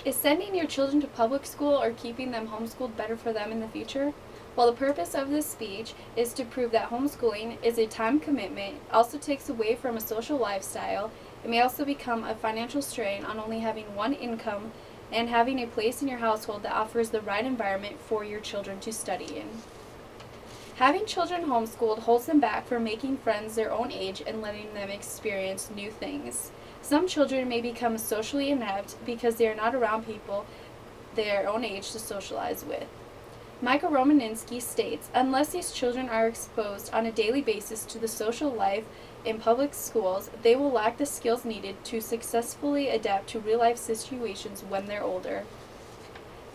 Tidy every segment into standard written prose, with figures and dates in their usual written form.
Is sending your children to public school or keeping them homeschooled better for them in the future? Well, the purpose of this speech is to prove that homeschooling is a time commitment, also takes away from a social lifestyle. It may also become a financial strain on only having one income and having a place in your household that offers the right environment for your children to study in. Having children homeschooled holds them back from making friends their own age and letting them experience new things. Some children may become socially inept because they are not around people their own age to socialize with. Michael Romaninski states, unless these children are exposed on a daily basis to the social life in public schools, they will lack the skills needed to successfully adapt to real-life situations when they're older.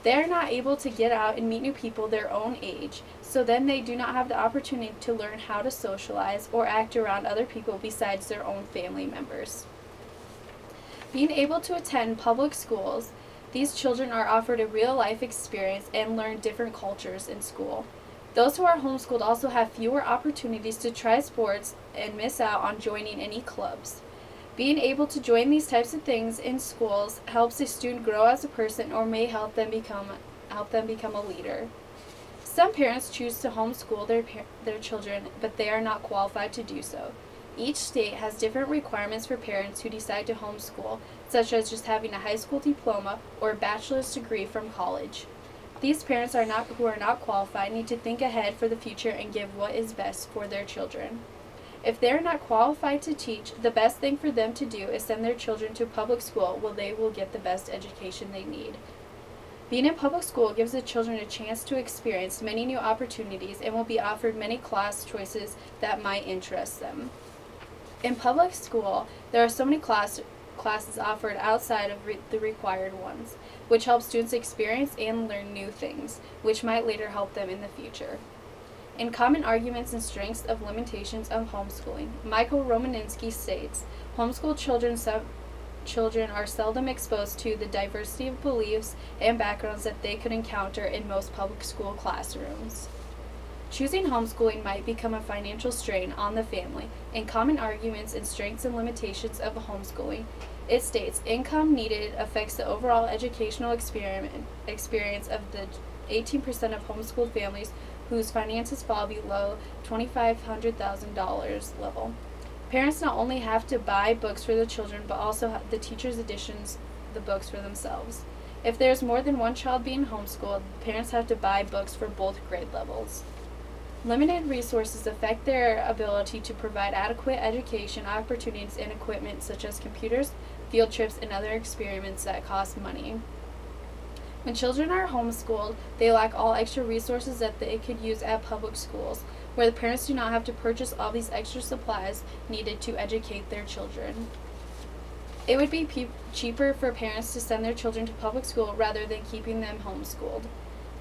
They are not able to get out and meet new people their own age, so then they do not have the opportunity to learn how to socialize or act around other people besides their own family members. Being able to attend public schools, these children are offered a real-life experience and learn different cultures in school. Those who are homeschooled also have fewer opportunities to try sports and miss out on joining any clubs. Being able to join these types of things in schools helps a student grow as a person or may help them become a leader. Some parents choose to homeschool their children, but they are not qualified to do so. Each state has different requirements for parents who decide to homeschool, such as just having a high school diploma or a bachelor's degree from college. These parents who are not qualified need to think ahead for the future and give what is best for their children. If they are not qualified to teach, the best thing for them to do is send their children to public school where they will get the best education they need. Being in public school gives the children a chance to experience many new opportunities and will be offered many class choices that might interest them. In public school, there are so many classes offered outside of the required ones, which help students experience and learn new things, which might later help them in the future. In Common Arguments and Strengths of Limitations of Homeschooling, Michael Romaninski states, homeschooled children are seldom exposed to the diversity of beliefs and backgrounds that they could encounter in most public school classrooms. Choosing homeschooling might become a financial strain on the family. In Common Arguments and Strengths and Limitations of Homeschooling, it states, income needed affects the overall educational experience of the 18% of homeschooled families whose finances fall below $2,500,000 level. Parents not only have to buy books for the children, but also the teachers' editions the books for themselves. If there's more than one child being homeschooled, parents have to buy books for both grade levels. Limited resources affect their ability to provide adequate education opportunities and equipment such as computers, field trips, and other experiments that cost money. When children are homeschooled, they lack all extra resources that they could use at public schools, where the parents do not have to purchase all these extra supplies needed to educate their children. It would be cheaper for parents to send their children to public school rather than keeping them homeschooled.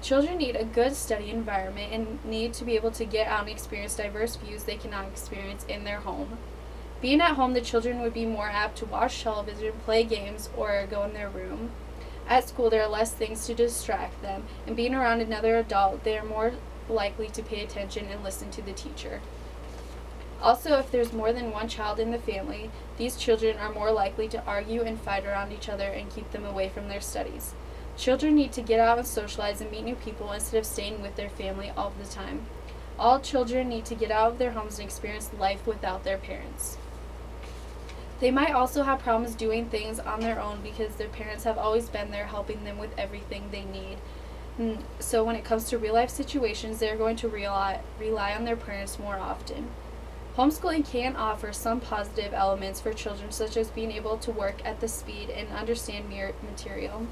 Children need a good study environment and need to be able to get out and experience diverse views they cannot experience in their home. Being at home, the children would be more apt to watch television, play games, or go in their room. At school, there are less things to distract them, and being around another adult, they are more likely to pay attention and listen to the teacher. Also, if there's more than one child in the family, these children are more likely to argue and fight around each other and keep them away from their studies. Children need to get out and socialize and meet new people instead of staying with their family all the time. All children need to get out of their homes and experience life without their parents. They might also have problems doing things on their own because their parents have always been there helping them with everything they need. So when it comes to real-life situations, they're going to rely on their parents more often. Homeschooling can offer some positive elements for children, such as being able to work at the speed and understand material.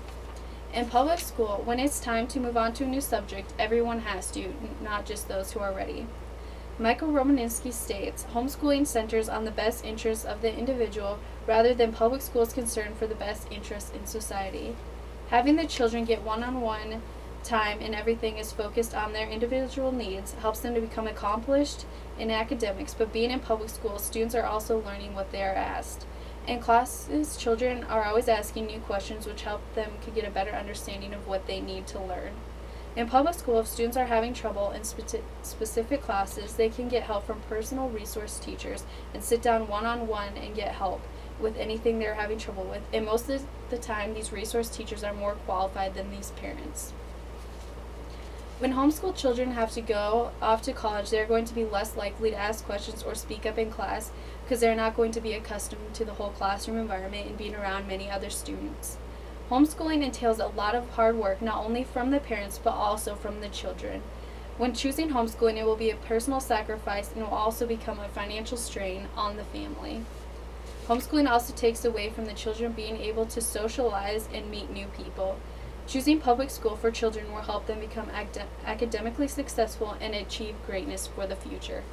In public school, when it's time to move on to a new subject, everyone has to, not just those who are ready. Michael Romaninski states, homeschooling centers on the best interests of the individual rather than public schools concerned for the best interests in society. Having the children get one-on-one time and everything is focused on their individual needs helps them to become accomplished in academics, but being in public school, students are also learning what they are asked. In classes, children are always asking new questions which help them to get a better understanding of what they need to learn. In public school, if students are having trouble in specific classes, they can get help from personal resource teachers and sit down one-on-one and get help. with anything they're having trouble with, and most of the time these resource teachers are more qualified than these parents. When homeschooled children have to go off to college, they're going to be less likely to ask questions or speak up in class because they're not going to be accustomed to the whole classroom environment and being around many other students. Homeschooling entails a lot of hard work, not only from the parents but also from the children. When choosing homeschooling, it will be a personal sacrifice and will also become a financial strain on the family. Homeschooling also takes away from the children being able to socialize and meet new people. Choosing public school for children will help them become academically successful and achieve greatness for the future.